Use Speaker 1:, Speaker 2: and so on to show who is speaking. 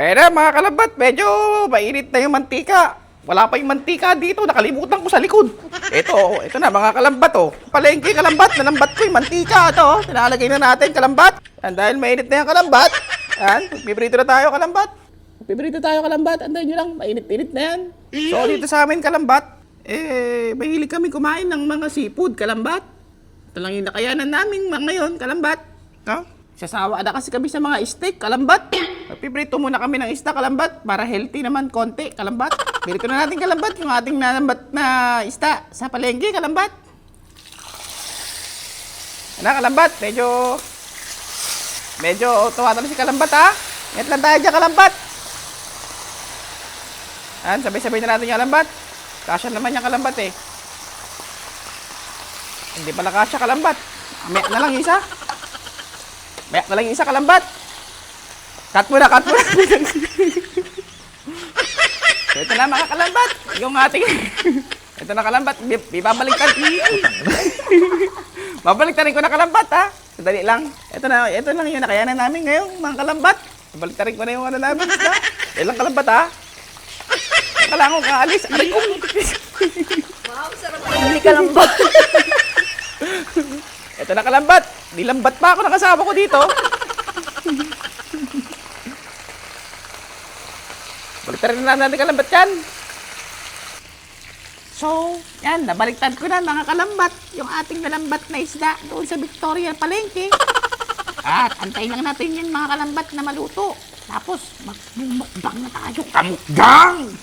Speaker 1: Eh na mga kalambat, medyo mainit na yung mantika. Wala pa yung mantika dito, nakalimutan ko sa likod. Ito na mga kalambat oh. Palengke kalambat, nalambat ko yung mantika. Ito oh, tinalagay na natin kalambat. And dahil mainit na yung kalambat, yan, piprito na tayo kalambat. Piprito tayo kalambat, antayin nyo lang, mainit-init na yan. So dito sa amin kalambat, mahilig kami kumain ng mga seafood kalambat. Ito lang yung nakayanan namin ngayon kalambat. No? Sasawa na kasi kami sa mga steak, kalambat. Piprito muna kami ng isda, kalambat, para healthy naman konti, kalambat. Pirito na natin, kalambat, yung ating nalambat na isda sa palengke, kalambat. Ano, kalambat, medyo tuwatan na si kalambat, ha? Ngayon lang tayo dyan, kalambat. Yan, sabay-sabay na natin yung kalambat. Kasya naman yung kalambat, eh. Hindi pala kasya, kalambat. Amek na lang isa. Bayak na lang yung isa, kalambat. Cut mo na. So, ito na mga kalambat. Yung ating... ito na kalambat. Babaliktad. Babaliktadin ko na kalambat, ha. Sadali lang. Ito lang yung nakayanan namin ngayon, mga kalambat. Babaliktarin ko na yung ano namin. Ito lang kalambat, ha. Kailangan ko kaalis. Aray ko.
Speaker 2: Wow, sarap ang kalambat.
Speaker 1: Ito na kalambat. Nilambat pa ako ng kasama ko dito. Baliktarin na natin kalambat yan. So, yan. Nabaliktad ko na mga kalambat. Yung ating nalambat na isda doon sa Victoria Palengke. At antayin lang natin yan mga kalambat na maluto. Tapos, magmumukbang na tayo. Kamukbang!